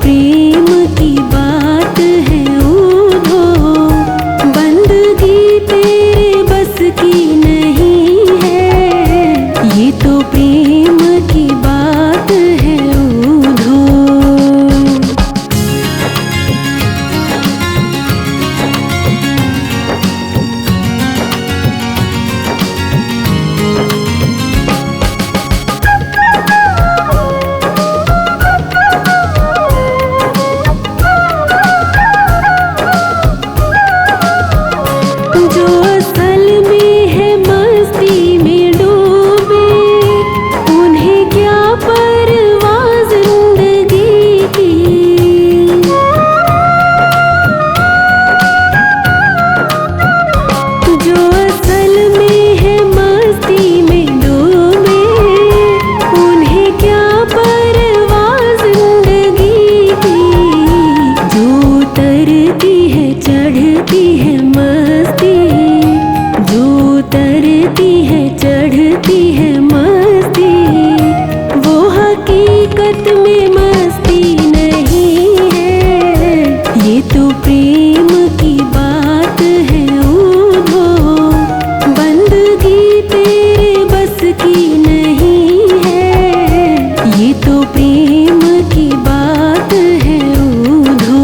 प्रेम की बात है ऊधो, बंदगी तेरे बस की नहीं है, ये तो प्रेम की बात है ऊधो। जो असल में है मस्ती में डूबे, उन्हें क्या परवाह जिंदगी की। जो असल में है मस्ती में डूबे, उन्हें क्या परवाह जिंदगी की। जो उतरती है चढ़ती है मस्ती, जो उतरती है चढ़ती है मस्ती, वो हकीकत में मस्ती नहीं है, ये तो प्रेम की बात है ऊधो, बंदगी तेरे बस की नहीं है, ये तो प्रेम की बात है ऊधो।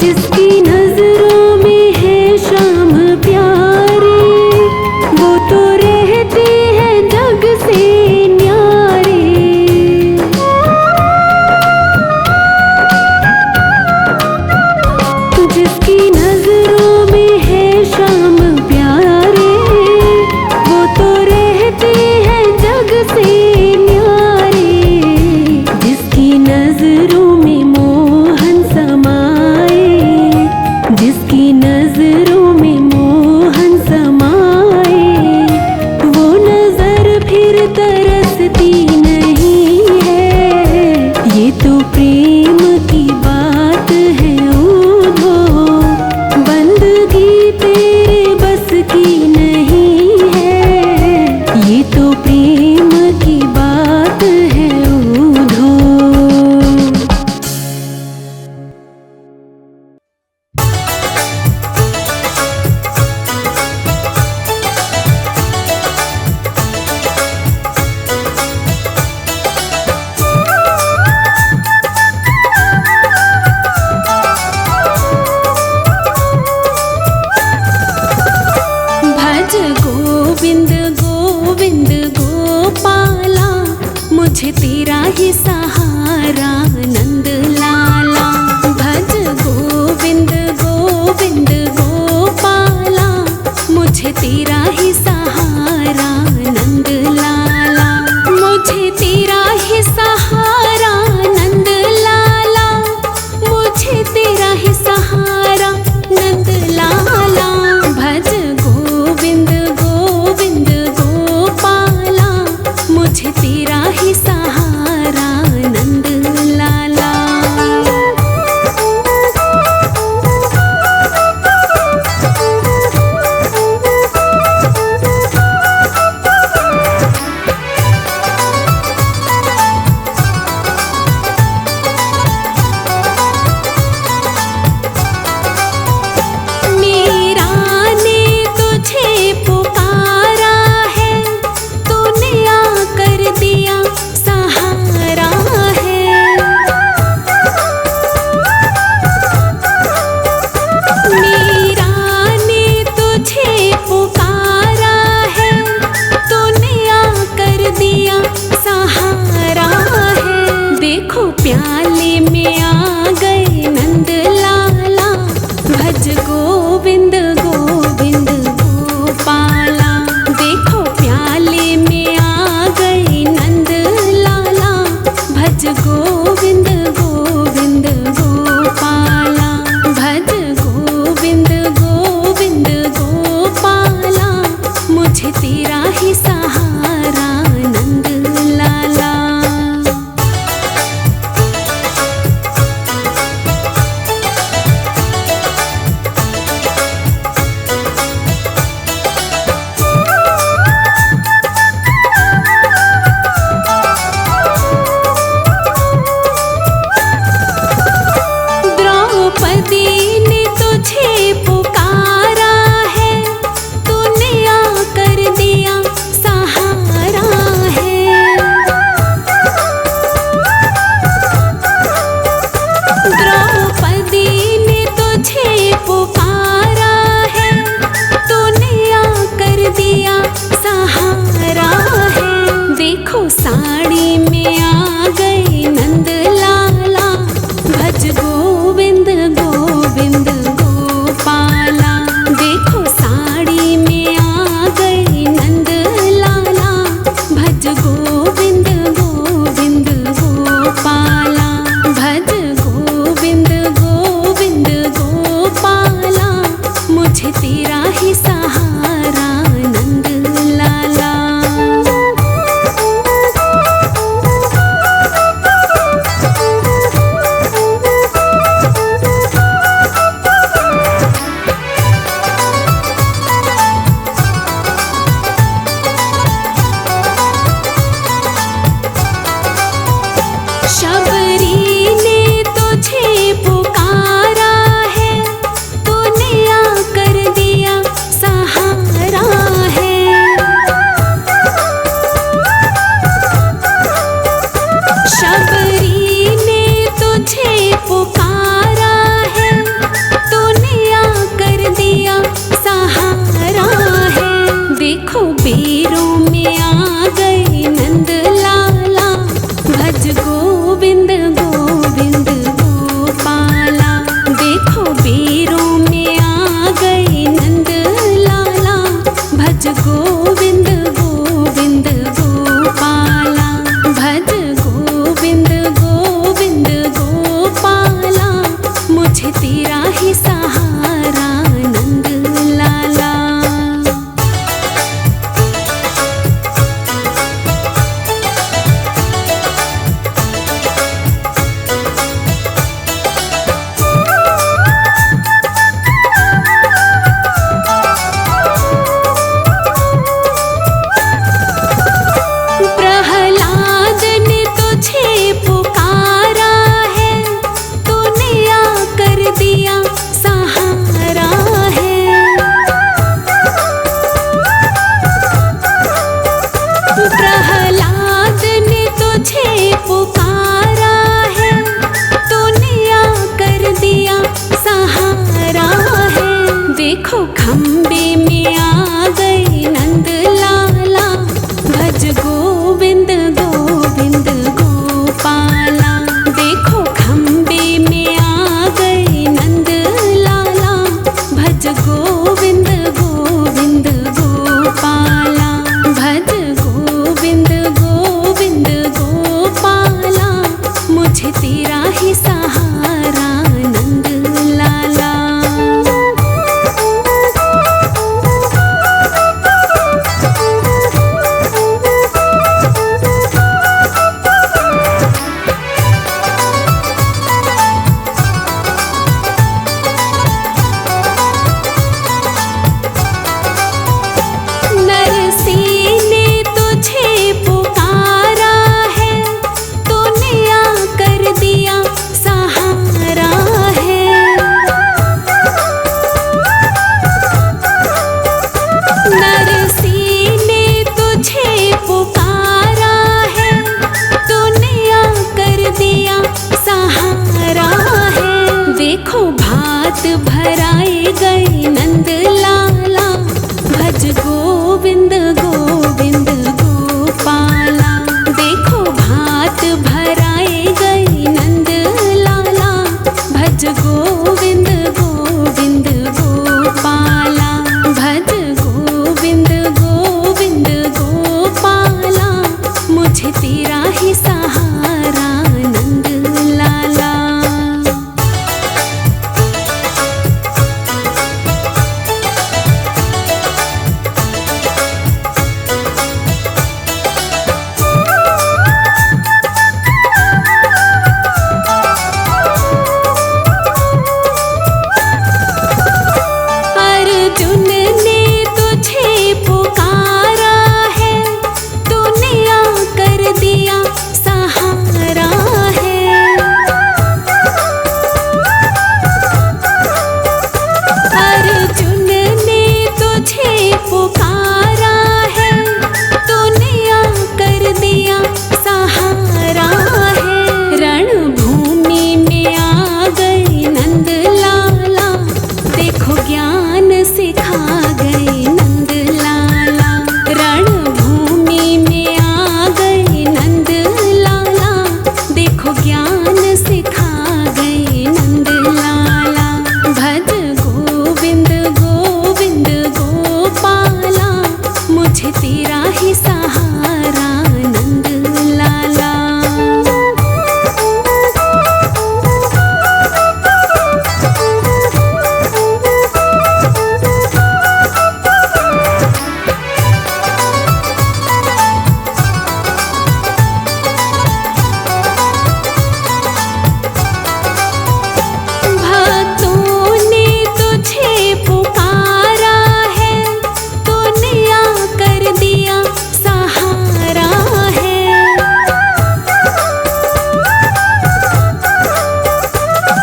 जिसकी नजरों में है शाम प्यारी, वो तो रहते हैं जग से न्यारे। जिसकी नजरों में है शाम प्यारे, वो तो रहते हैं जग से न्यारे। जिसकी नजरों में मोहन समाए, जिसकी नजरों में मोहन समाए, वो नजर फिर तरसती नहीं है, ये तो प्रेम की बात है ऊधो, बंदगी तेरे बस की नहीं है, ये तो प्रेम की बात है ऊधो। भज गोविंद गोविंद गोपाला, मुझे तेरा ही सहारा नंद लाला। भज गोविंद गोविंद गोपाला, मुझे तेरा ही सहारा नंद लाला। मुझे तेरा ही सहारा नंद लाला, मुझे तेरा ही सहारा नंद लाला। भज गोविंद गोविंद गोपाला, मुझे तेरा ही सहारा नंद लाला। प्रहलाद ने तुझे पुकारा है, तूने आकर दिया सहारा है। देखो खम्बे में आ गए नंद लाला, भज गोविंद गोविंद गोपाला। देखो खम्बे में आ गए नंद लाला, भज गोविंद गोविंद गोपाला। भज गोविंद गोविंद गोपाला, मुझे तेरा ही सहारा नंद लाला। देखो भात भराए गए नंद लाला, भज गोविंद गोविंद गोपाला। देखो भात भराए गए नंद लाला, भज गोविंद गोविंद गोपाला। भज गोविंद गोविंद गोपाला, मुझे तेरा ही सहारा नंद लाला। अर्जुन ने तुझे पुकारा है, तूने आकर दिया सहारा है। अर्जुन ने तुझे पुकारा है, तूने आकर दिया सहारा है। रणभूमि में आ गए नंद लाला, देखो ज्ञान सिखा गए नंद लाला। रणभूमि में आ गए नंद लाला, देखो ज्ञान सिखा गए नंद लाला। भज गोविंद गोविंद गोपाला, मुझे तेरा ही सहारा नंद लाला। भक्तों ने तुझे पुकारा है, तूने आकर दिया सहारा है।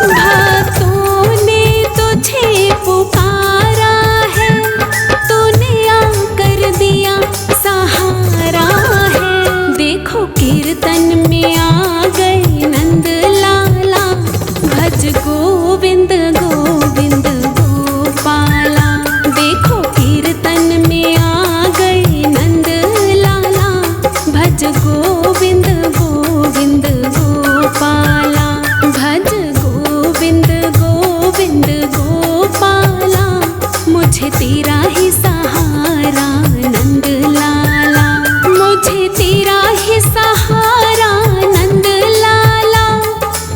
भक्तों ने तुझे पुकारा है, तूने आकर दिया सहारा है। देखो कीर्तन में आ गए नंद लाला, भज गोविंद गोविंद गोपाला। देखो कीर्तन में आ गए नंद लाला, भज गोविंद गोविंद गोपाला। भज गोविंद गोविंद गोपाला, मुझे तेरा ही सहारा नंद लाला। मुझे तेरा ही सहारा नंद लाला,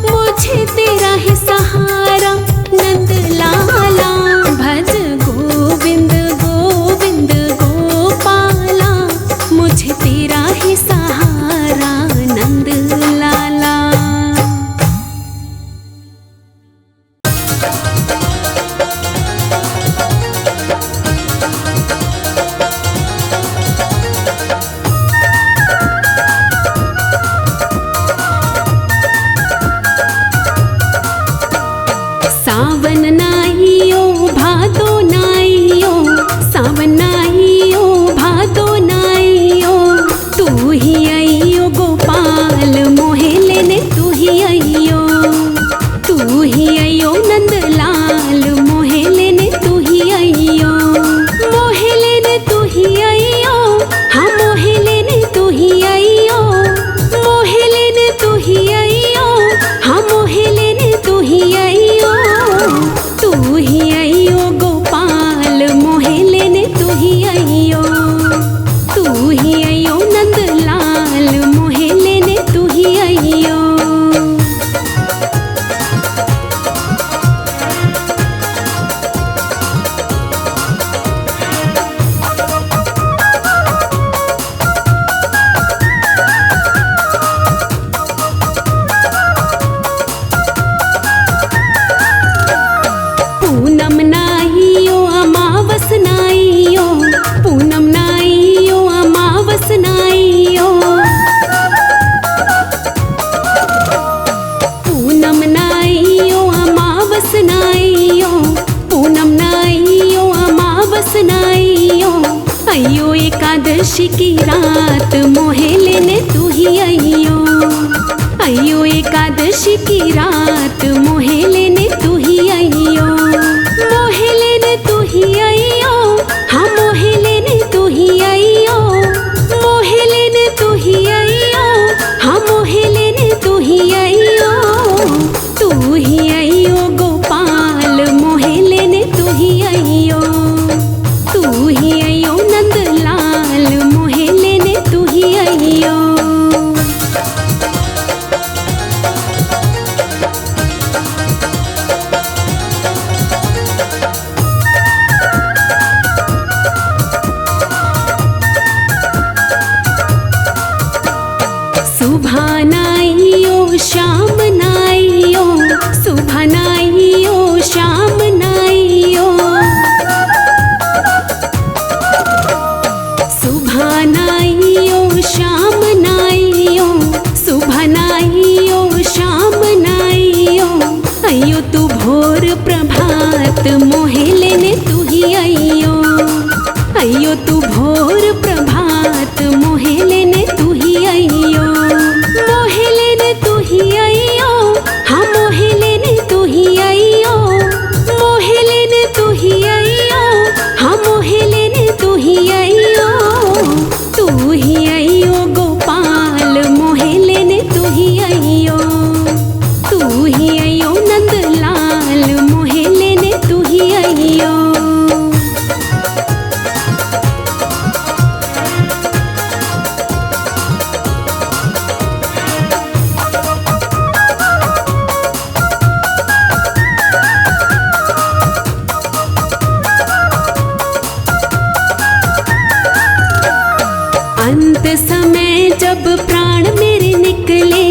मुझे तेरा ही सहारा नंद लाला। भज गोविंद गोविंद गोपाला, मुझे तेरा ही सहारा नंद लाला। सावन नाइयो भादो नाइयो, सावन नाइयो भादो नाइयो, तू रात मोहेले ने तू ही अइयो। अइयो एकादशी की रात मोहेले ने तू ही अइयो। मोहेले ने तू ही अइयो, हाँ मोहेले ने तू ही अइयो। मोहेले ने तू ही अइयो, हाँ मोहेले ने तू ही अइयो। तू ही अइयो गोपाल मोहेले ने तू ही अइयो। तू ही अइयो नंदलाल मोहेले ने तू ही अइयो। सुबह नाइयो शाम नाइयो, सुबह नाइयो शाम नाइयो। सुबह नाइयो शाम नाइयो, सुबह नाइयो शाम नाइयो। अइयो तू भोर प्रभात मोहेले ने तू ही अइयो। अइयो तू भोर प्रभात मोहेले ने तू ही अइयो। मोहेले ने तू ही अइयो, हाँ मोहेले ने तू ही अइयो। मोहेले ने तू ही अइयो, हाँ मोहेले ने तू ही अइयो। तू ही अइयो गोपाल मोहेले ने तू ही अइयो। तू ही अइयो नंदलाल मोहेले ने तू ही अइयो। अंत समय जब प्राण मेरे निकले,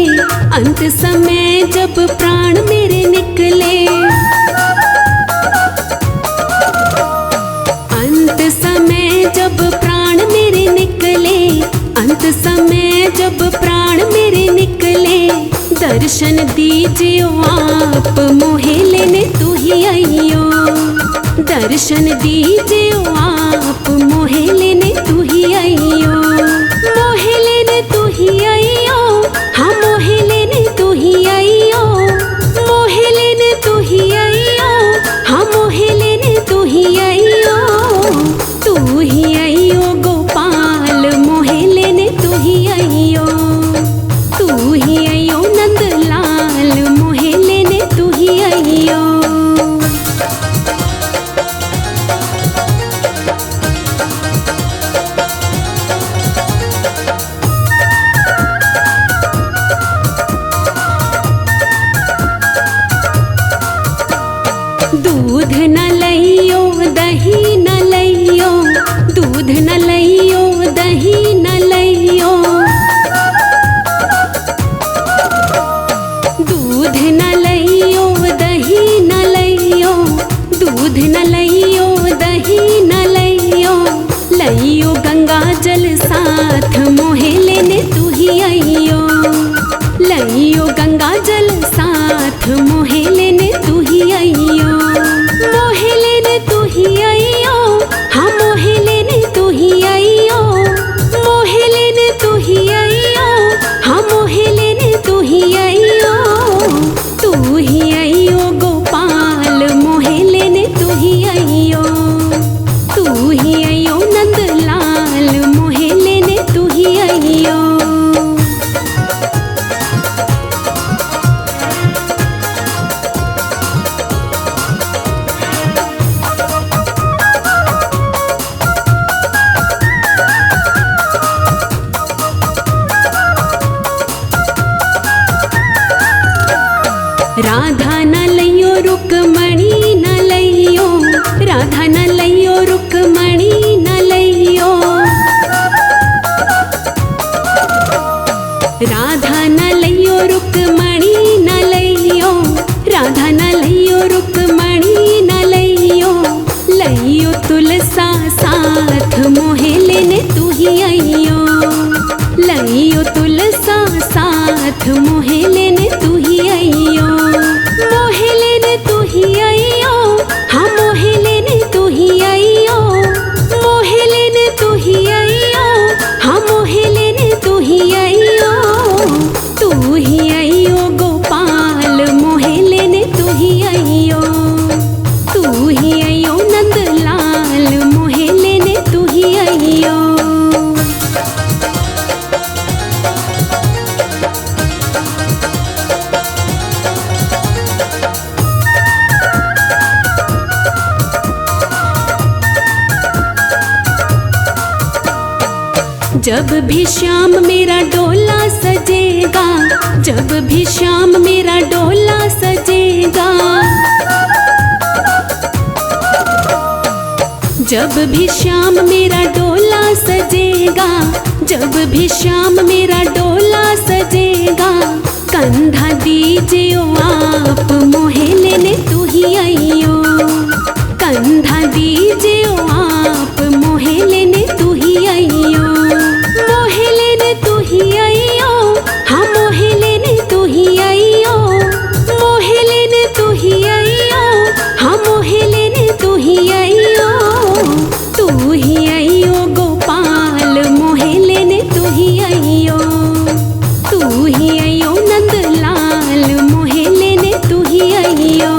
अंत समय जब प्राण मेरे निकले। अंत समय जब प्राण मेरे निकले, अंत समय जब प्राण मेरे निकले। दर्शन दीजियो आप मोहेले ने तू ही अइयो। दर्शन दीजियो आप मोहेले ने तू ही अइयो। मोहेले ने तू ही अइयो, हाँ मोहेले ने तू ही अइयो। मोहेले ने तू ही अइयो, हाँ मोहेले ने तू ही अइयो। तू ही अइयो गोपाल मोहेले ने तू ही अइयो। तू ही अइयो नंदलाल मोहेले ने तू ही अइयो। दूध न लइयो दही न लइयो, दूध न लइयो दही न लइयो। दूध न लइयो दही न लइयो, दूध न लइयो दही न लइयो। लइयो गंगा जल साथ मोहेले ने तू ही अइयो। लइयो गंगा जल साथ मोहेले ने तू ही अइयो। मोहेले ने तू ही अइयो, हाँ मोहेले ने तू ही अइयो। मोहेले ने तू ही अइयो, हाँ मोहेले ने तू ही अइयो। तू ही अइयो गोपाल मोहेले ने तू ही अइयो। तू ही अइयो नंदलाल मोहेले ने तू ही अइयो। राधा न लइयो रुक्मणी न लइयो, राधा न लइयो रुक्मणी न लइयो। राधा न लइयो रुक्मणी न लइयो, राधा न लइयो रुक्मणी न लइयो। लइयो तुलसा साथ मोहेले ने तू ही अइयो। लइयो तुलसा साथ मोहेले ने तू ही अइयो। मोहेले ने तू ही अइयो, हाँ मोहेले ने तू ही अइयो। मोहेले ने तू ही अइयो, हाँ मोहेले जब भी श्याम मेरा डोला सजेगा, जब भी श्याम मेरा डोला सजेगा, जब भी श्याम मेरा डोला सजेगा, जब भी श्याम मेरा डोला सजेगा, कंधा दीजियो आप मोहे लेने तू ही आइयो, कंधा दीजियो आप मोहे लेने तू ही आइयो, मोहे लेने तू ही आइयो, हाँ मोहे लेने तू ही आइयो, मोहे लेने तू ही आइयो, हाँ मोहे लेने तू ही आइयो, तू ही आइयो गोपाल मोहे लेने तू ही आइयो, तू ही आइयो नंदलाल मोहे लेने तू ही आइयो।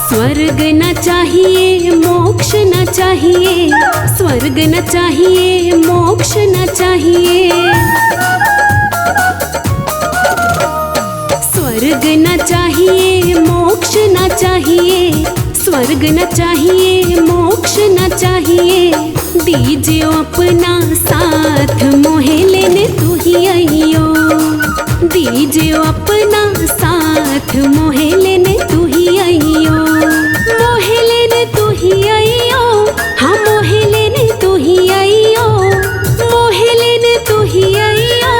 स्वर्ग न चाहिए मोक्ष न चाहिए, स्वर्ग न चाहिए मोक्ष न चाहिए, स्वर्ग न चाहिए मोक्ष न चाहिए, स्वर्ग न चाहिए मोक्ष न चाहिए, दीजियो अपना साथ मोहे लेने तू ही आइयो, दीजियो अपना साथ मोहे लेने तू ही आइयो, मोहे लेने तू ही आइयो, हाँ मोहे लेने तू ही आइयो, मोहे लेने तू ही आइयो,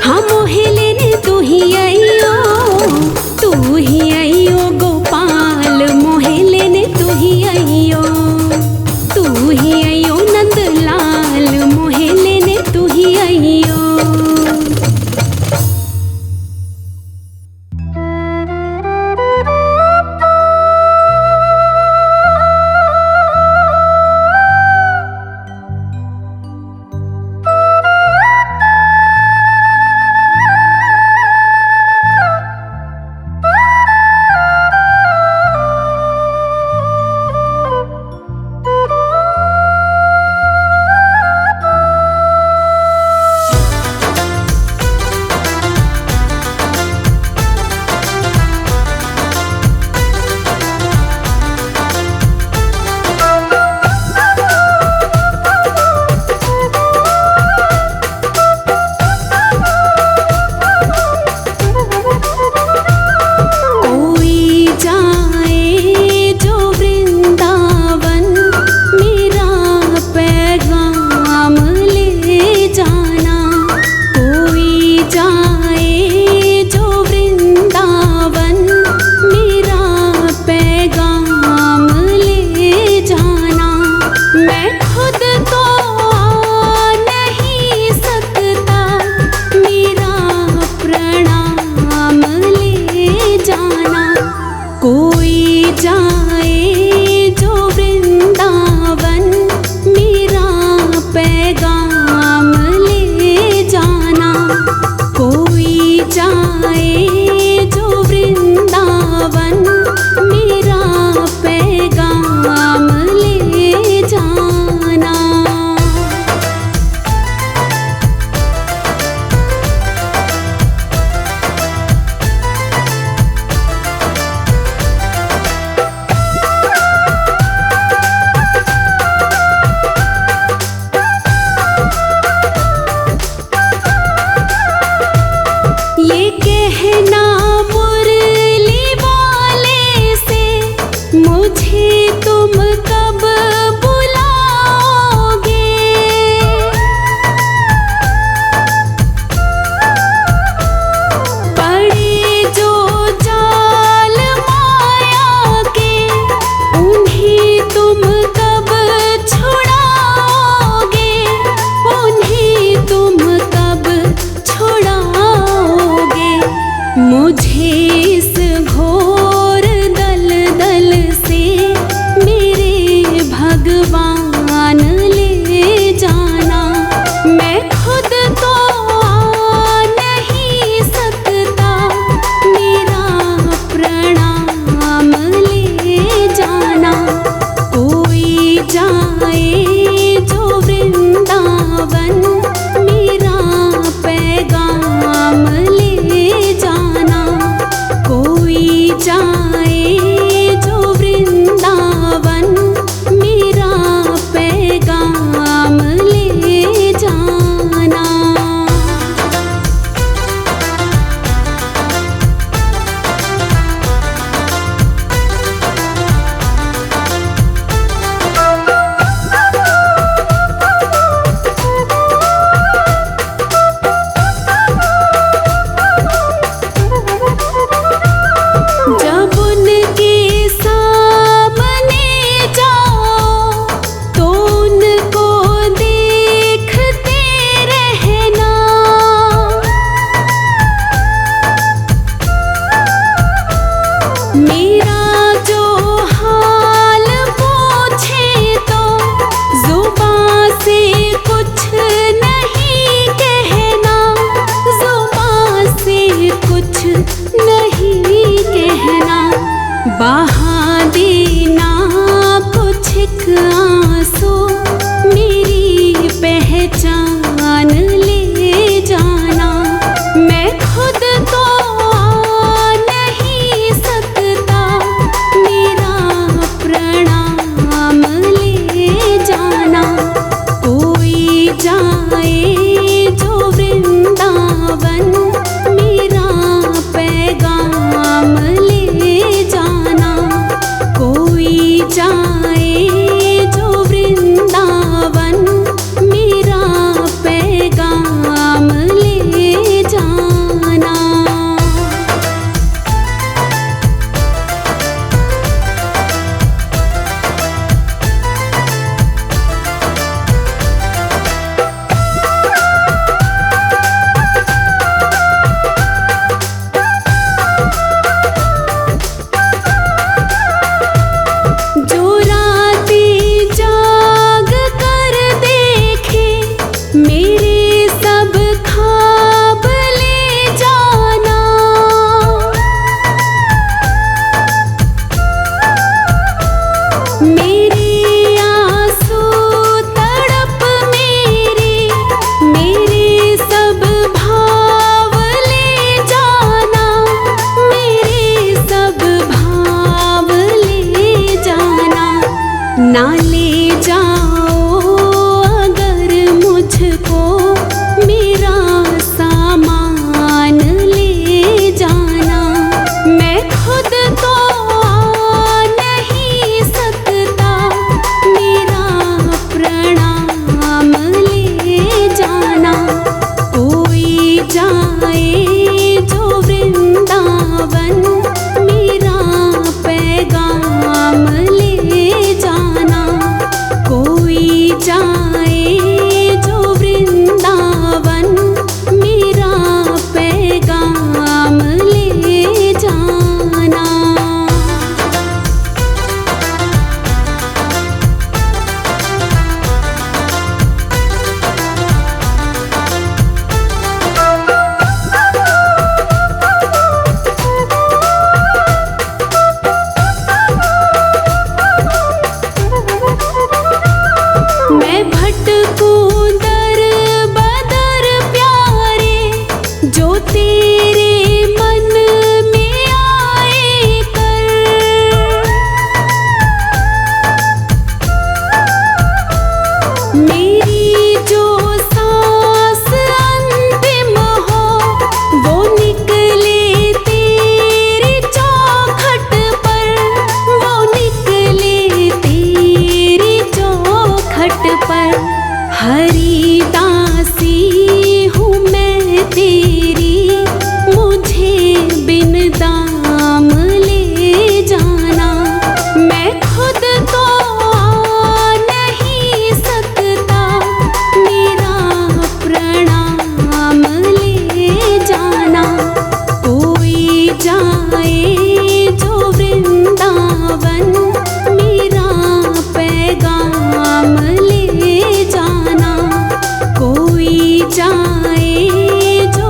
हाँ मोहे लेने तू ही आइयो, तू ही आइयो गोपाल मोहे लेने तू ही आइयो, तू ही आइयो नंदलाल मोहे लेने तू ही आइयो। बहा देना कुछ आंसू, मेरी पहचान ले जाना। मैं खुद तो आ नहीं सकता, मेरा प्रणाम ले जाना। कोई जाए जो वृंदावन, मेरा पैगाम ले जाना। कोई जाए जो वृंदावन, मेरा पैगाम ले जाना। जो रातें जाग कर देखे, मेरे सब ख्वाब ले जाना। मेरे आंसू तड़प मेरे सब भाव ले जाना। मेरे सब भाव ले जाना। ना ले जाओ अगर मुझको, मेरा सामान ले जाना। मैं खुद तो आ नहीं सकता, मेरा प्रणाम ले जाना। कोई जाए जो वृंदावन, मेरा पैगाम ले जाना। कोई जाए जो वृंदावन, मेरा पैगाम ले जाना। मैं भटकूं दर बदर प्यारे, जो तेरे मन में आए कर। मेरी जो सांस अंतिम हो, वो निकले तेरी चौखट पर। वो निकले तेरी चौखट पर। हरिदासी हूँ मैं तेरी, मुझे बिन दाम ले जाना। मैं खुद तो आ नहीं सकता, मेरा प्रणाम ले जाना। कोई जाए जो वृंदावन, मेरा पैगाम ले जाना। कोई जाए जो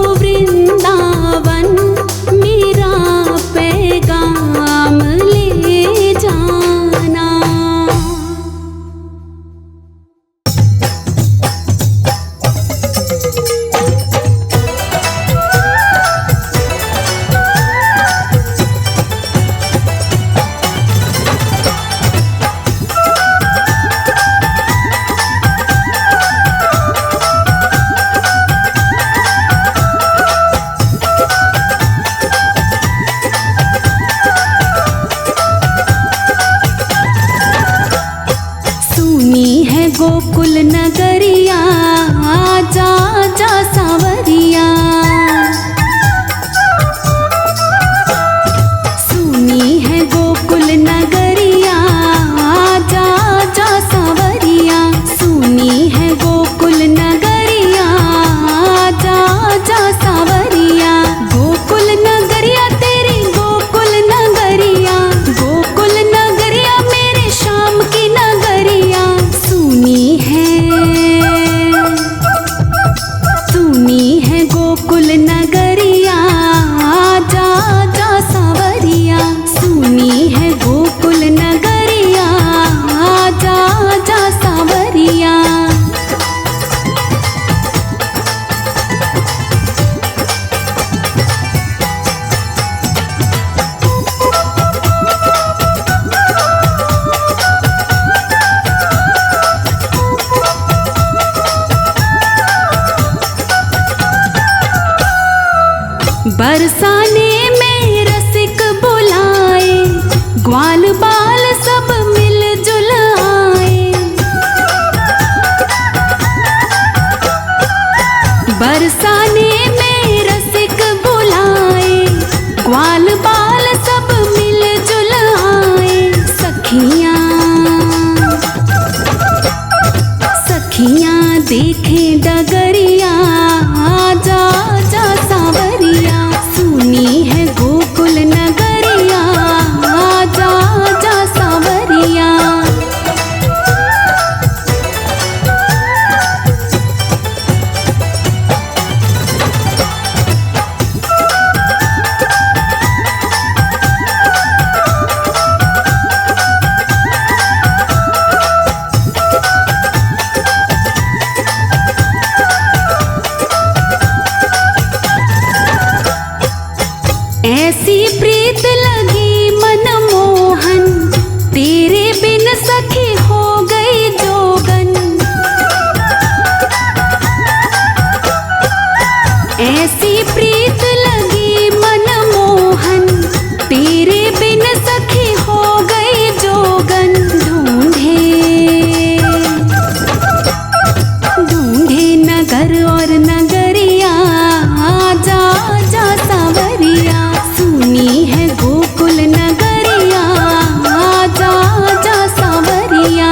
बरसाने में रसिक बुलाए, ग्वाल बाल सब मिलजुल आए। बरसाने में रसिक बुलाए, ग्वाल बाल सब मिलजुल आए। सखियाँ सखियाँ देखे डगरिया, आजा जा सांवरिया, सुनी है गोकुल नगरिया, आजा जा सांवरिया। ऐसी प्रीत लगी मनमोहन, तेरे बिन सखी हो गई जोगन। ऐसी प्रीत लगी मनमोहन, तेरे बिन सखी हो गई जोगन। ढूंढे नगर और नगरिया, आजा जा सांवरिया, सुनी है गोकुल नगरिया, आजा जा सांवरिया।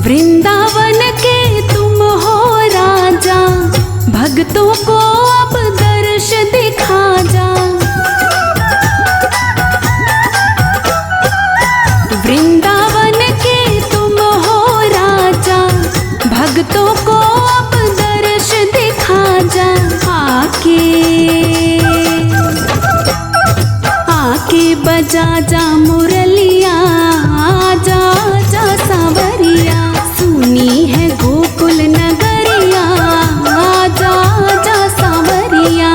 वृंदावन के तुम हो राजा, भक्तों को अब दर्श दिखा जा। वृंदावन के तुम हो राजा, भक्तों को अब दर्श दिखा जा। आके बजा जा मुरलिया, आजा जा सांवरिया, सुनी है गोकुल नगरिया, आजा जा सांवरिया।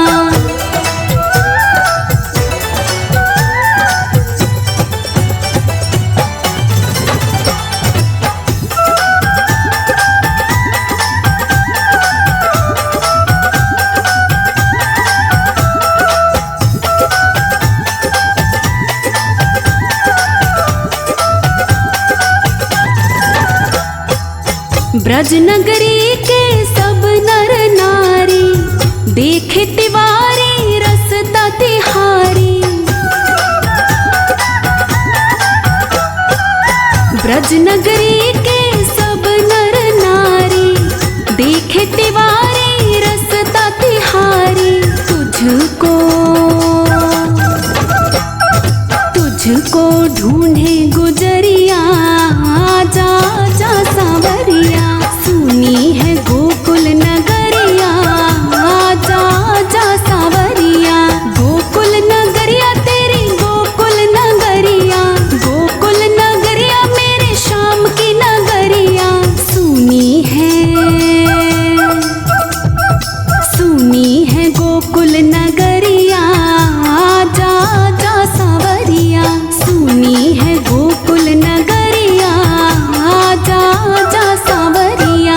ब्रज नगरी के सब नर नारी, देखे तिवारी रसता तिहारी। ब्रज नगरी के सब नर नारी, देखे तिवारी रसता तिहारी। तुझको ढूंढे गुजरिया, आजा जा सांवरिया, सुनी है गोकुल नगरिया, आजा जा सांवरिया। गोकुल नगरिया तेरी गोकुल नगरिया, गोकुल नगरिया मेरे श्याम की नगरिया, सुनी है गोकुल नगरिया, आजा जा सांवरिया, सुनी है गोकुल नगरिया, आजा जा सांवरिया।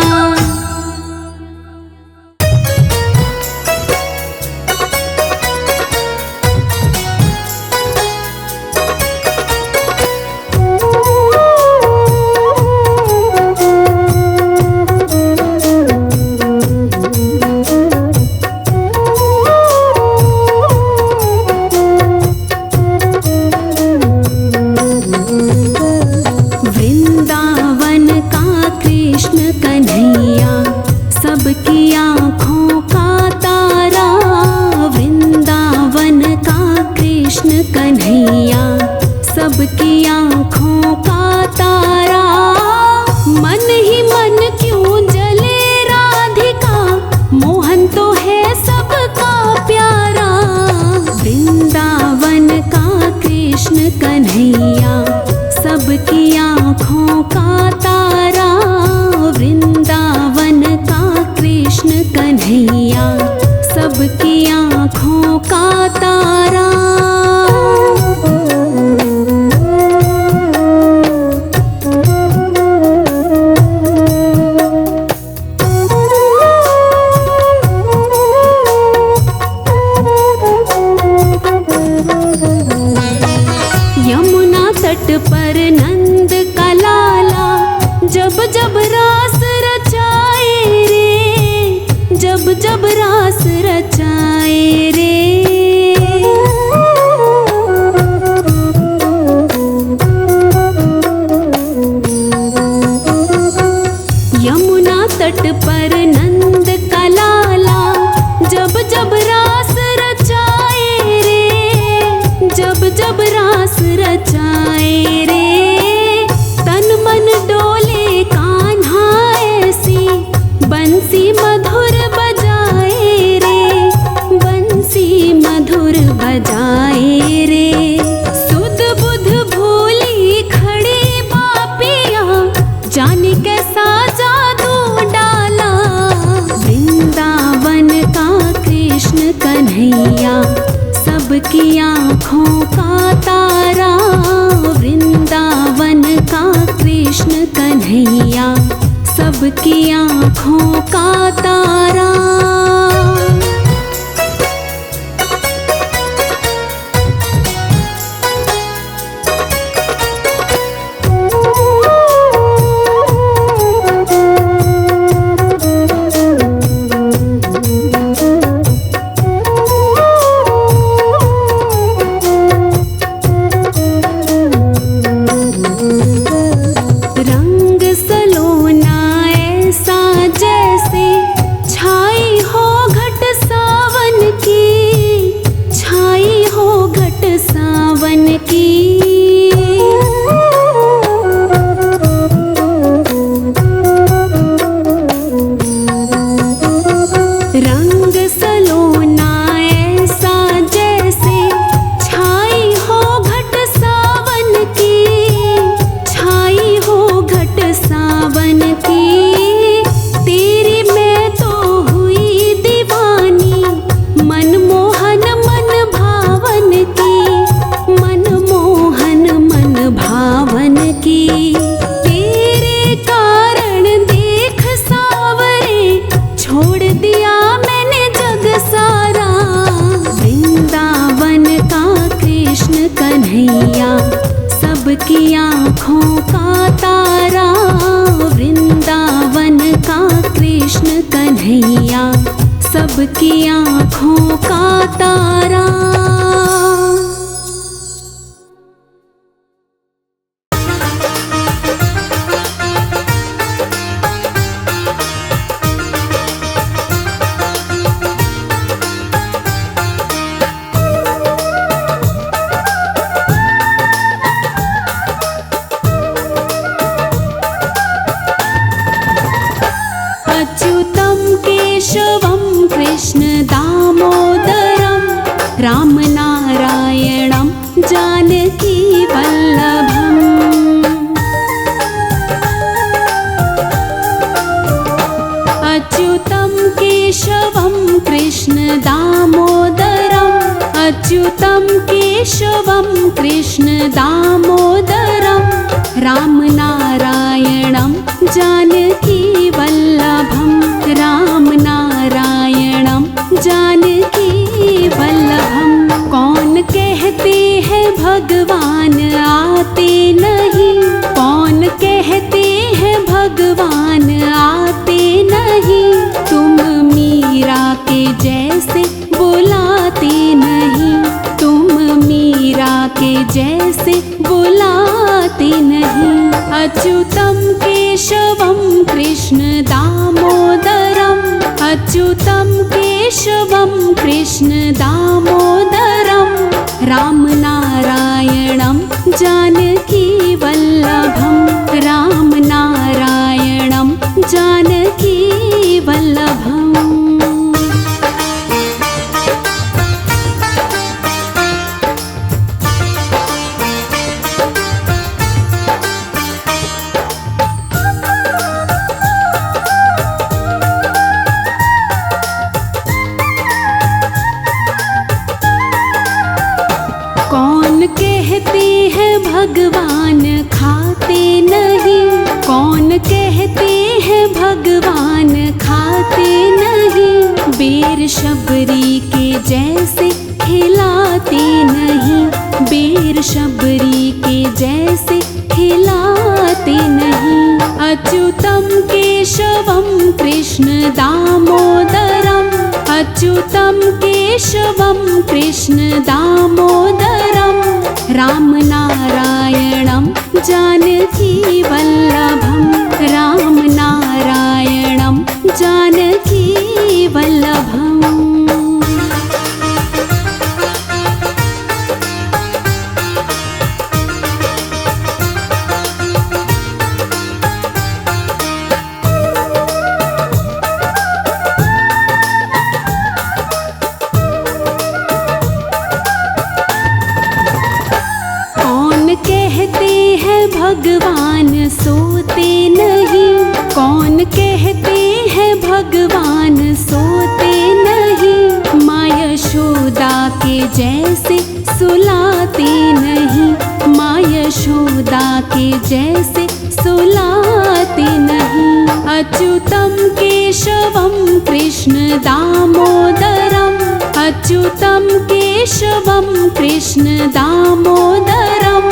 वृंदावन का कृष्ण कन्हैया, सबकी आँखों का तारा। वृंदावन का कृष्ण कन्हैया, सबकी आँखों का तारा। मन ही मन क्यों जले राधिका, मोहन तो है सबका प्यारा। वृंदावन का कृष्ण कन्हैया, सबकी आँखों का तारा। वृंदावन पर नंद का लाला जब जब रास रचाए रे, जब जब रास रचाए रे। यमुना तट पर नंद का लाला जब जब रास रचाए रे, जब जब रास रचाए रे। तन मन डोले कान्हा ऐसी बंसी मधुर बजाए रे, बंसी मधुर बजाए रे। सुध बुध भूली खड़ी बापिया जाने कैसा जादू डाला। वृंदावन का कृष्ण कन्हैया सबकी आँखों का तारा। वृंदावन का कृष्ण कन्हैया सबकी आँखों का तारा। रंग सलोना ऐसा जैसे छाई हो घट सावन की, छाई हो घट सावन की। रंग सलोना ऐसा जैसे छाई हो घट सावन की, छाई हो घट सावन की। तेरी मैं तो हुई दीवानी मनमोहन मन भावन की, मनमोहन मन भावन की। तेरे कारण देख सावरे छोड़ दिया मैंने जग सारा। वृंदावन का कृष्ण कन्हैया सबकी आँखों का तारा। वृंदावन का कृष्ण कन्हैया सबकी आँखों का तारा। अच्युतं केशवं कृष्ण दामोदरं राम नारायणं जानकी वल्लभम्। अच्युतं केशवं कृष्ण दामोदरं, अच्युतं केशवं कृष्ण दामोदरं राम नारायणं जानकी वल्लभं। राम नारायणं जानकी वल्लभं। कौन कहते हैं भगवान आते नहीं, कौन कहते हैं भगवान आते नहीं। तुम मीरा के जैसे बुलाते नहीं, तुम मीरा के जैसे बुलाते नहीं। अच्युतं केशवं कृष्ण दामोदरं, अच्युतं केशवं कृष्ण दामोदरं राम नारायणं जानकी वल्लभं। राम नारायणं जानकी वल्लभम्। कौन कहते हैं भगवान खाते नहीं, कौन कहते हैं भगवान खाते नहीं। बेर शबरी के जैसे खिलाते नहीं, बेर शेर शबरी के जैसे हिलाते नहीं। अच्युतम केशवम कृष्ण दामोदरम, अच्युतम केशवम कृष्ण दामोदरम, राम नारायणं जानकी वल्लभम, राम नारायणं जानकी वल्लभम। भगवान सोते नहीं, कौन कहते हैं भगवान सोते नहीं। माँ यशोदा के जैसे सुलाते नहीं, माँ यशोदा के जैसे सुलाते नहीं। अच्युतम केशवम कृष्ण दामोदरम, अच्युतम केशवम कृष्ण दामोदरम,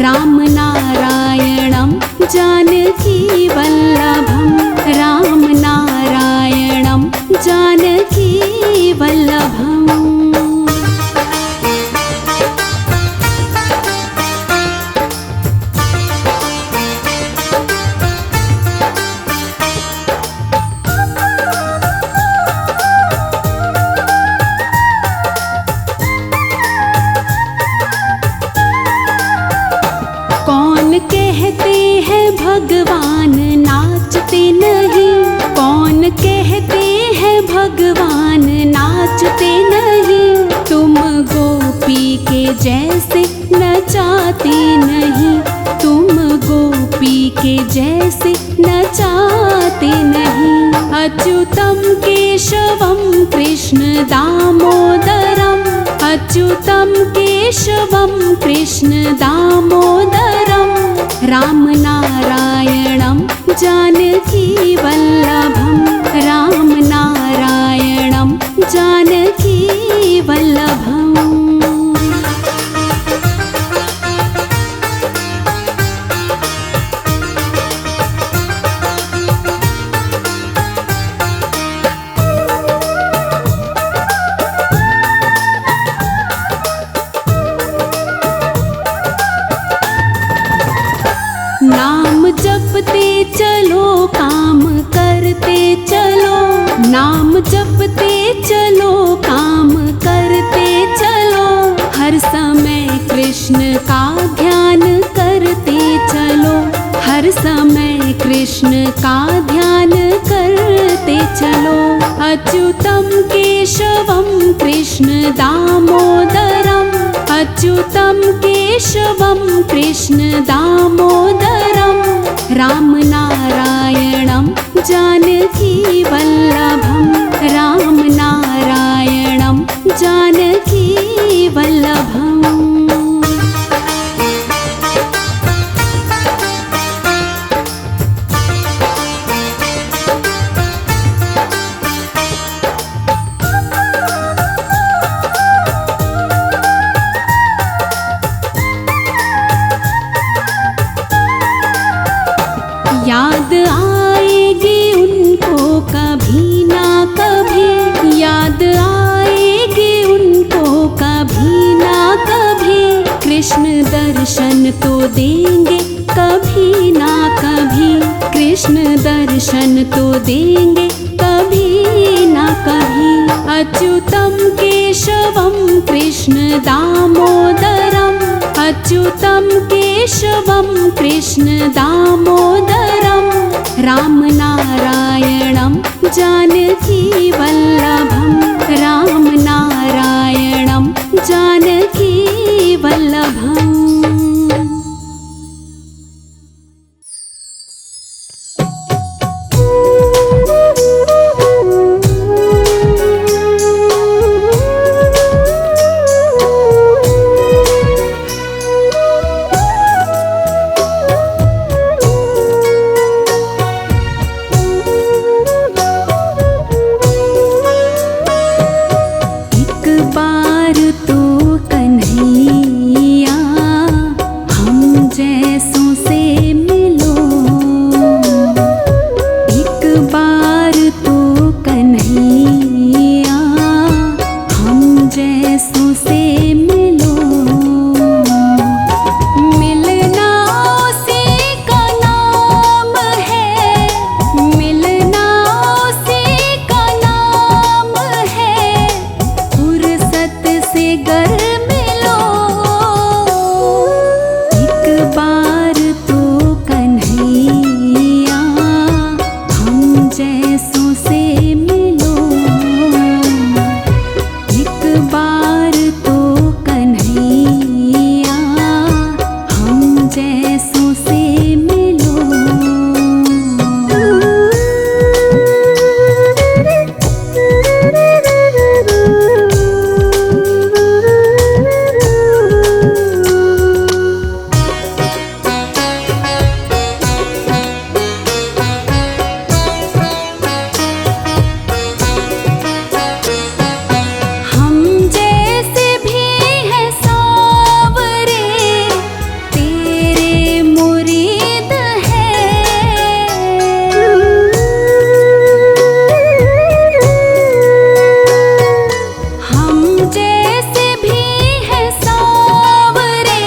राम नारायणं जानकी वल्लभम, राम नारायणं जानकी वल्लभम। भगवान नाचते नहीं, कौन कहते हैं भगवान नाचते नहीं। तुम गोपी के जैसे नचाते नहीं, तुम गोपी के जैसे नचाते नहीं। अच्युतम केशवम कृष्ण दामोदरम, अच्युतम केशवम कृष्ण दामोदरम, राम नारायणं जानकी वल्लभम, राम नारायणं जानकी वल्लभम। नाम जपते चलो काम करते चलो, नाम जपते चलो काम करते चलो, हर समय कृष्ण का ध्यान करते चलो, हर समय कृष्ण का ध्यान करते चलो। अच्युतम केशवम कृष्ण दामोदरम, अच्युतम केशवम कृष्ण दामोदरम, राम नारायणं जानकी वल्लभम, राम नारायणं जानकी वल्लभम। याद आएगी उनको कभी ना कभी, याद आएगी उनको कभी ना कभी, कृष्ण दर्शन तो देंगे कभी ना कभी, कृष्ण दर्शन तो देंगे कभी ना कभी। अच्युतम केशवम कृष्ण दामोदरम, अच्युतम केशवम कृष्ण दामोदरम, राम नारायणं जानकी वल्लभम, राम नारायणं जानकी वल्लभम। जैसों से मिलो, एक बार तो कन्हैया हम जैसों से मिलो। मिलना उसी का नाम है, मिलना उसी का नाम है, फुर्सत से गर मिलो। एक बार तो कन्हैया हम जैसों से मिलो, एक बार तो कन्हैया हम जैसों से मिलो। हम जैसे भी हैं सावरे, तेरे मुरीद हैं। हम जैसे भी हैं सावरे,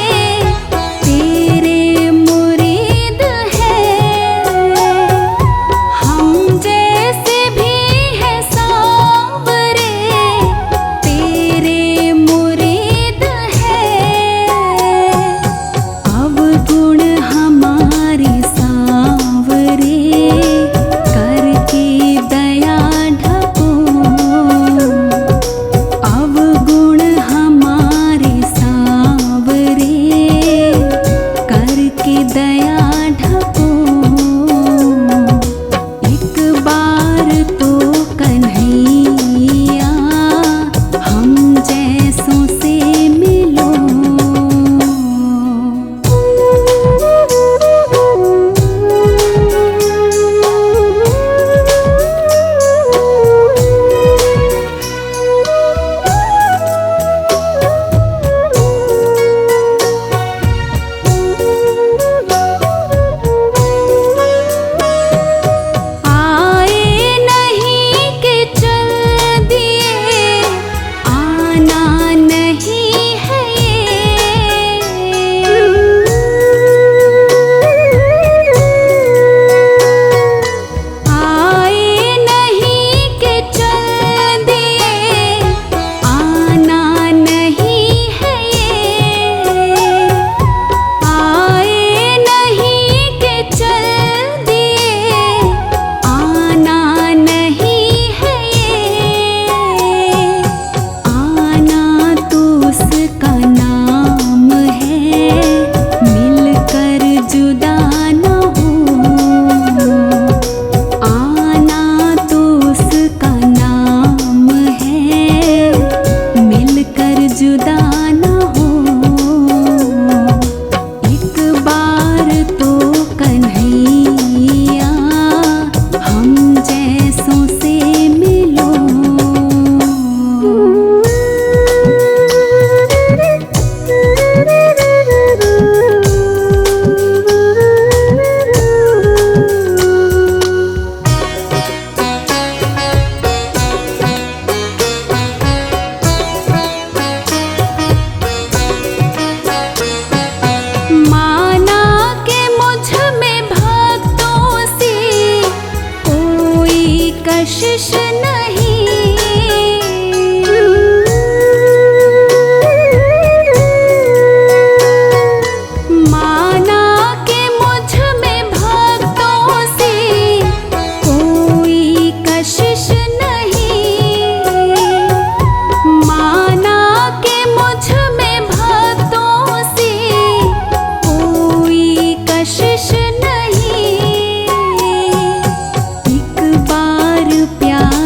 तेरे मुरीद हैं। हम जैसे भी हैं सावरे, तेरे मुरीद हैं। अवगुण हमारे सावरे, करके दया ढको। अवगुण हमारे सावरे, करके दया ढको। एक बार तो कन्हैया हम जैसों से मिलो। आए नहीं कि चल दिए, आना नहीं है ये। आए नहीं कि चल दिए, आना नहीं है ये। आए नहीं कि चल दिए, आना नहीं है ये। आना तो उसका नाम है, मिलकर जुदा न हो। आना तो उसका नाम है, मिलकर जुदा न हो। एक बार तो कन्हैया हम जैसों से मिलो। माना के मुझ में भक्तों से कोई कशिश नहीं। माना के मुझ में भक्तों से कोई कशिश नहीं। माना के मुझ में भक्तों से कोई कशिश नहीं। एक बार प्यार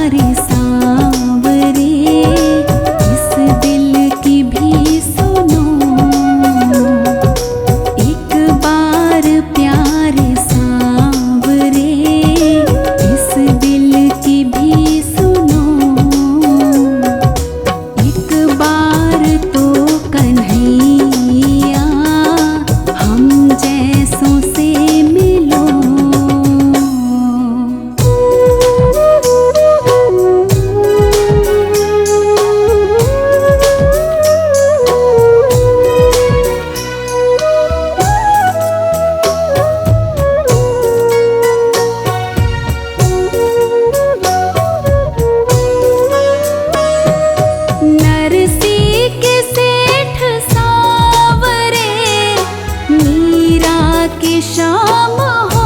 की शाम हो।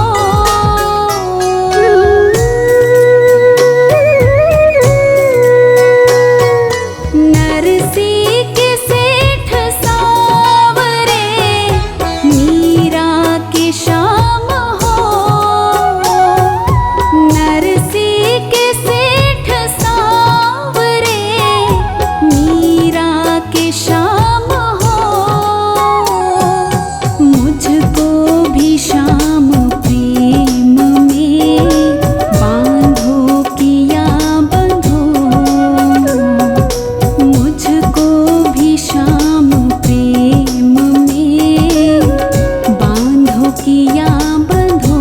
नरसी के सेठ सावरे मीरा की शाम हो। नरसी के सेठ सावरे मीरा की शाम हो। मुझको भी शाम प्रेम में बांधो किया बंधो। मुझको भी शाम प्रेम में बांधो किया बंधो।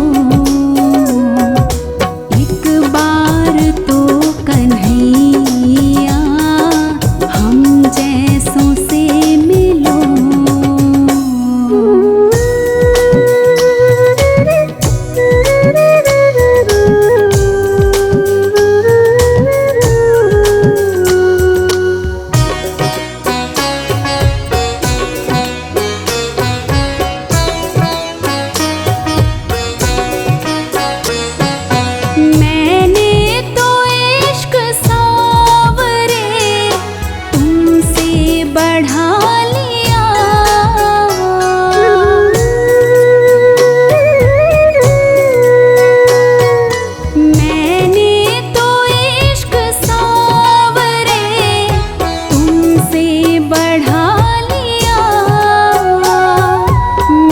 एक बार तो कन्हैया हम जैसों से मिलो। मैंने तो इश्क सावरे तुमसे बढ़ा लिया। मैंने तो इश्क सावरे तुमसे बढ़ा लिया।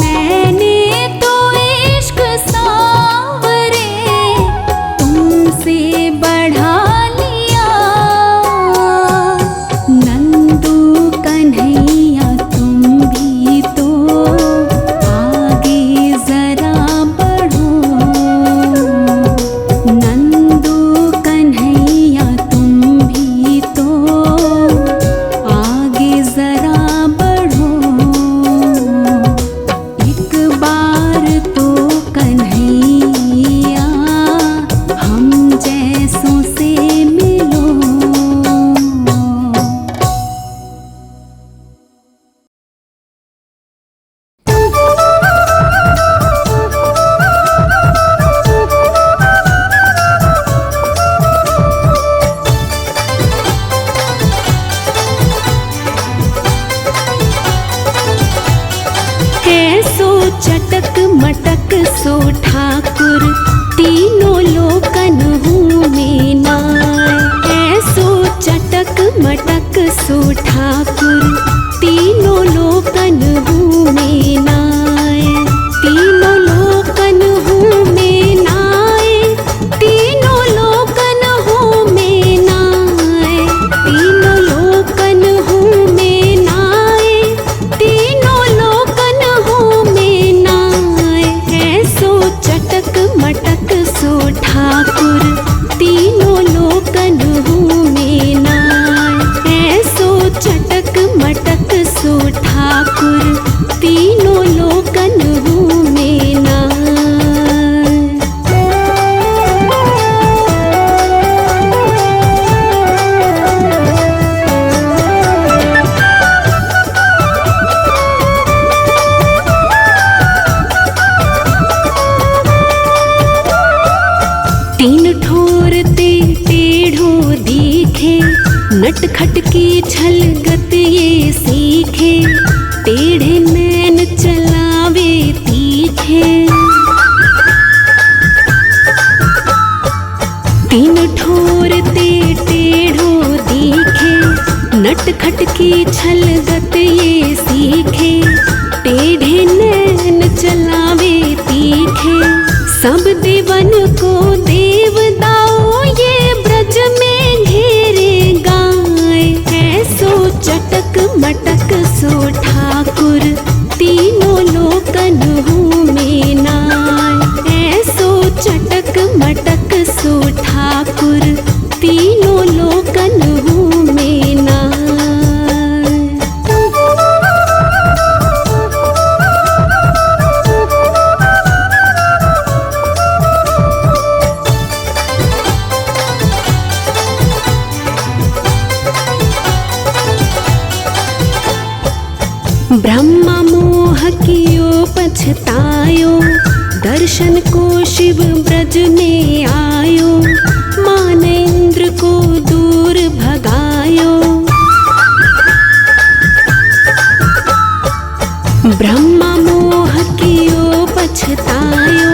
मैंने तो इश्क सावरे तुमसे बढ़ा लिया। नंदू कन्हैया तुम भी तो आगे जरा बढ़ो। नंदू कन्हैया तुम भी तो आगे जरा बढ़ो। एक बार तो कन्हैया हम जैसों से मिलो। ऐसो चटक मटक सो ठाकुर तीनों लोकन हूँ में नाय। ऐसो चटक मटक सो ठाकुर तीनों लोकन हूँ में नाय। तीनों लोकन हूँ में नाय। तीनों लोकन हूँ में नाय। तीनों लोकन हूँ में नाय। तीनों लोकन हूँ में नाय। ऐसो चटक मटक सो ठाकुर तीनों लोकन हूँ में नाय। ऐसो चटक मटक सो ठाकुर तीनों लोकन हूँ में नाय। तीन ठोरते टेढ़ो दिखे नटखट की छलगत ये सीखे। टेढ़े नैन चलावे तीखे। तीन ठोरते टेढ़ो दिखे नटखट की छलगत ये सीखे। टेढ़े नैन चलावे तीखे। सब देवन को देवदाओ ये ब्रज में घेरे गाय। ऐसो चटक मटक सो ठाकुर तीनों लोकन हूँ में नाय। ऐसो चटक मटक सो ठाकुर तीनों लोकन हूँ में नाय। भगायो, दर्शन को शिव ब्रज में आयो, मान इंद्र को दूर भगायो। ब्रह्मा मोह कियो पछतायो,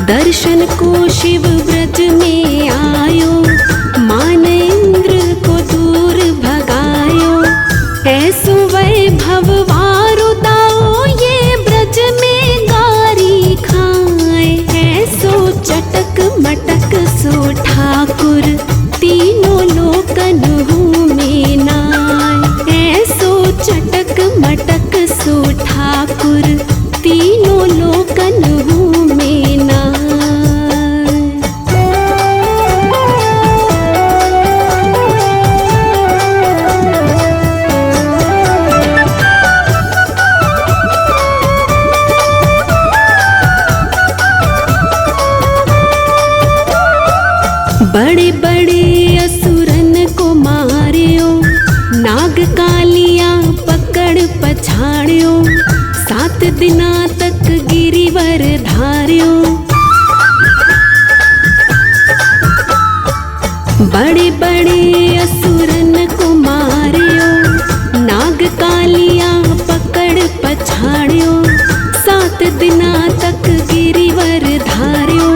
दर्शन को शिव ब्रज में आयो, मान इंद्र को दूर भगायो। ऐसो वैभव वारु दाओ ये ब्रज में गारी खाए, ऐसो चटक मटक सो ठाकुर तीनों लोकन में नाय। ऐसो चटक मटक सो ठाकुर तीनों लोकन में नाय। बड़े बड़े असुरन को मारियो, नाग कालियां पकड़ पछाड़ियो, 7 दिना तक गिरिवर धारियो। बड़े बड़े असुरन को मारियो, नाग कालियां पकड़ पछाड़ियो, 7 दिना तक गिरिवर धारियो।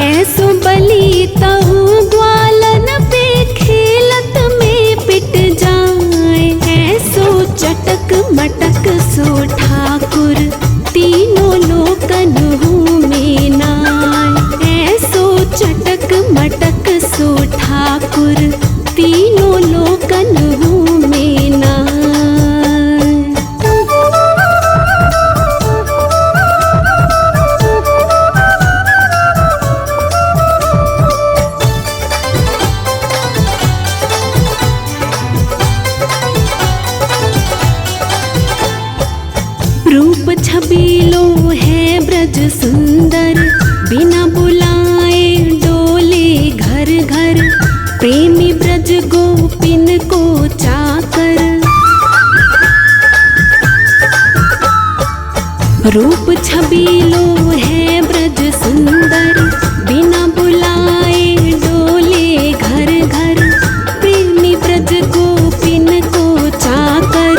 ऐसो बलि तहु ग्वालन पे खेलत में पिट जाए, ऐसो चटक मटक सो ठाकुर तीनों लोकन में नाय। ऐसो चटक मटक सो ठाकुर तीनों लोकन में नाय। रूप छबीलो है ब्रज सुंदर, बिना बुलाए डोले घर घर, प्रेमी ब्रज गोपिन को चाकर। रूप छबीलो है ब्रज सुंदर, बिना बुलाए डोले घर घर, प्रेमी ब्रज गोपिन को चाकर।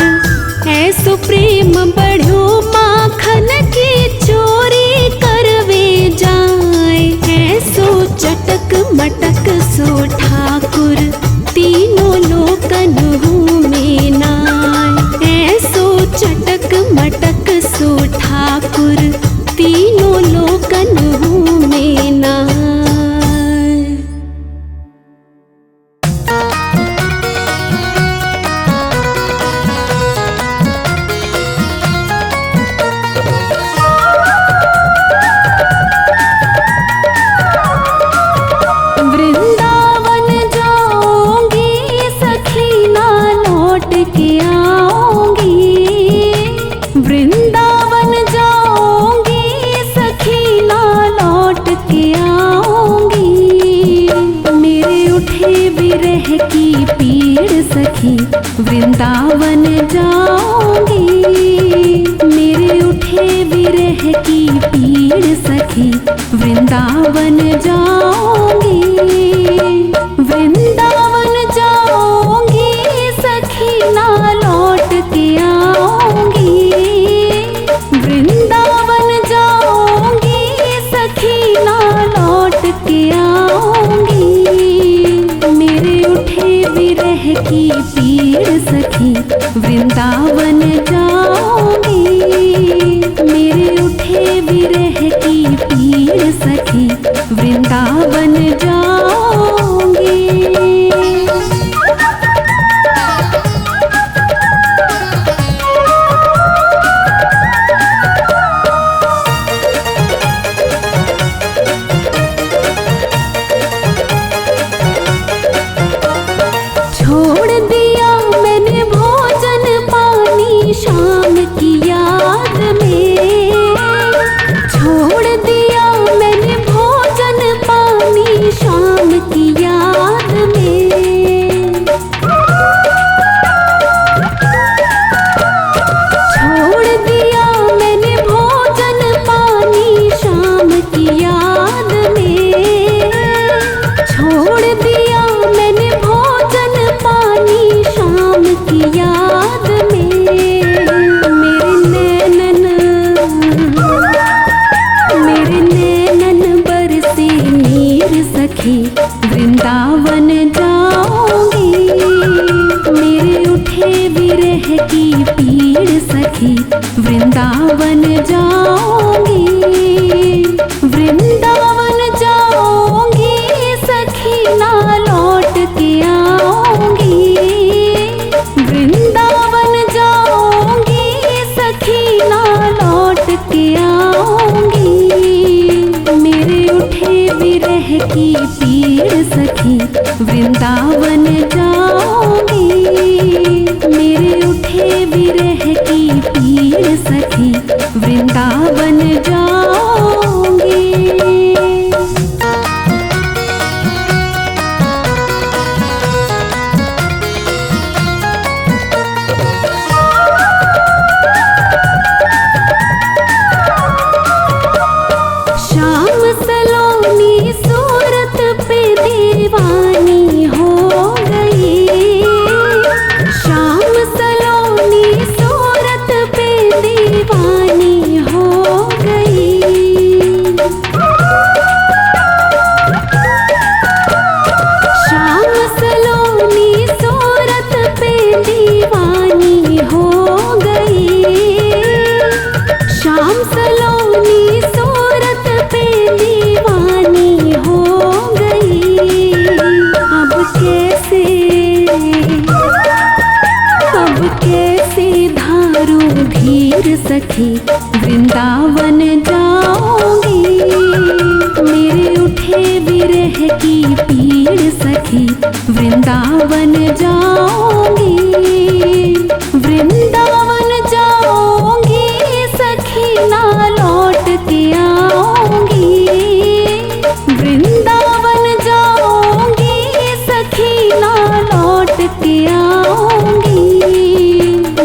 ऐसो प्रेम बढ़ो माखन की चोरी करवे जाए, ऐसो चटक मटक सो ठाकुर तीनों लोकन में नाय। ऐसो चटक मटक सो ठाकुर तीनों लोकन में नाय। वृंदावन जाऊंगी सखी ना लौट के आऊंगी, वृंदावन जाऊंगी सखी ना लौट के आऊंगी। मेरे उठे विरह की पीड़ सखी वृंदावन जाऊंगी, मेरे उठे विरह की पीड़ सखी वृंदावन जाऊंगी। वृंदावन जाऊंगी सखी ना लौट के आऊंगी, वृंदावन जाऊंगी सखी ना लौट के आऊंगी। मेरे उठे विरह की पीड़ सखी वृंदावन जाऊंगी, मेरे उठे विरह की पीड़ सखी वृंदावन जाऊंगी। छोड़ दिया मैंने भोजन पानी शाम की याद में, छोड़ दिया मैंने भोजन पानी शाम सखी वृंदावन जाऊंगी। मेरे उठे विरह की पीड़ सखी वृंदावन जाऊंगी। वृंदावन जाऊंगी सखी ना लौट के आऊंगी। वृंदावन जाऊंगी सखी ना लौट के आऊंगी। मेरे उठे विरह की पीड़ सखी वृंदावन जाऊंगी। मेरे उठे विरह की पीड़ सखी वृंदावन जाऊंगी। श्याम सलोनी सूरत पे दीवानी हो गई। श्याम सलोनी सूरत पे दीवानी हो गई। श्याम सलोनी सूरत पे दीवानी हो गई। श्याम सलोनी सूरत पे दीवानी हो गई। अब कैसे धारू धीर सखी वृंदावन जाऊंगी। मेरे उठे विरह की पीड़ सखी वृंदावन जाऊंगी। वृंदावन जाऊंगी सखी ना लौट के आऊंगी। वृंदावन जाऊंगी सखी ना लौट के आऊंगी।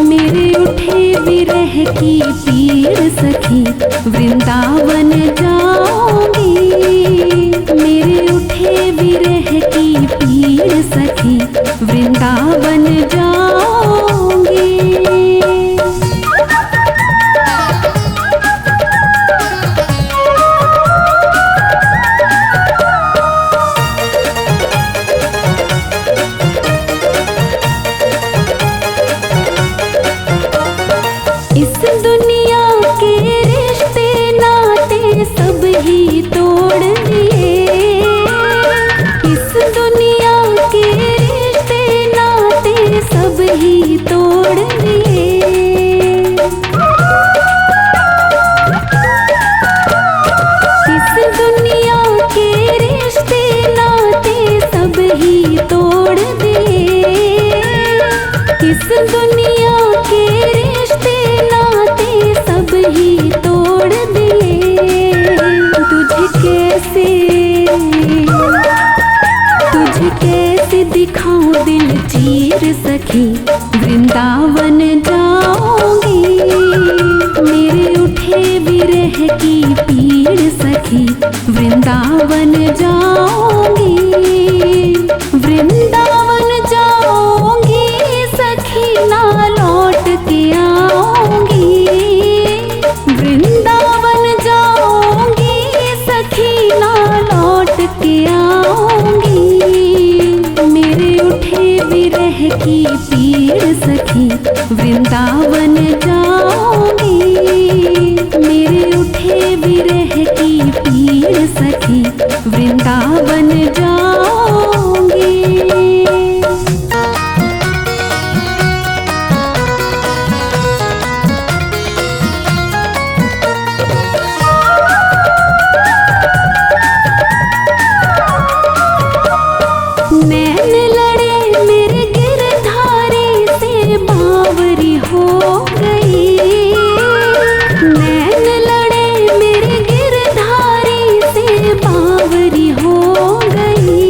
मेरे उठे विरह की पीड़ सखी वृंदावन जाऊंगी। मेरे उठे विरह की पीड़ सखी वृंदावन जाऊंगी। इस दुनिया के रिश्ते नाते सब ही तोड़ दिए। इस दुनिया के रिश्ते नाते सब ही तोड़ दिए। इस दुनिया के रिश्ते नाते सब ही तोड़ दिए। इस दुनिया के रिश्ते नाते सब ही तोड़ दिए। तुझे कैसे दिखाऊं दिल चीर सखी वृंदावन जाऊंगी। मेरे उठे विरह की पीड़ सखी वृंदावन जाऊंगी। वृंदावन जाऊंगी सखी ना लौट के आऊंगी। वृंदावन जाऊंगी सखी ना लौट के आऊंगी। मेरे उठे विरह की पीड़ सखी वृंदावन जाऊंगी। मेरे उठे विरह की पीड़ सखी वृंदावन जाऊंगी। नैन लड़े मेरे गिरधारी से बावरी हो गई। नैन लड़े मेरे गिरधारी से बावरी हो गई।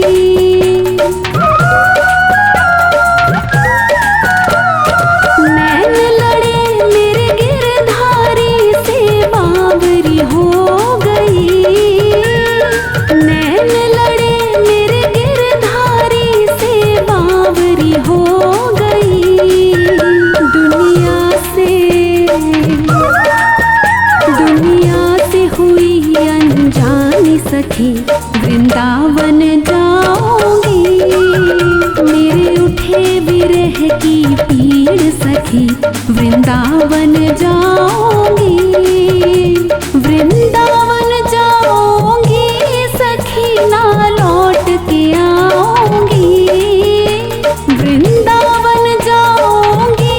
सखी वृंदावन जाऊंगी। मेरे उठे विरह की पीड़ सखी वृंदावन जाऊंगी। वृंदावन जाऊंगी सखी ना लौट के आऊंगी। वृंदावन जाऊंगी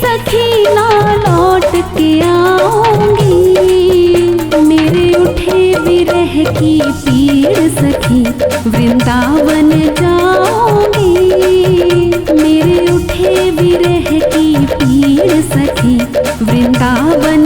सखी ना लौट के आऊंगी। मेरे उठे विरह की पीड़ सखी वृंदावन जाऊंगी। मेरे उठे विरह की पीड़ सखी वृंदावन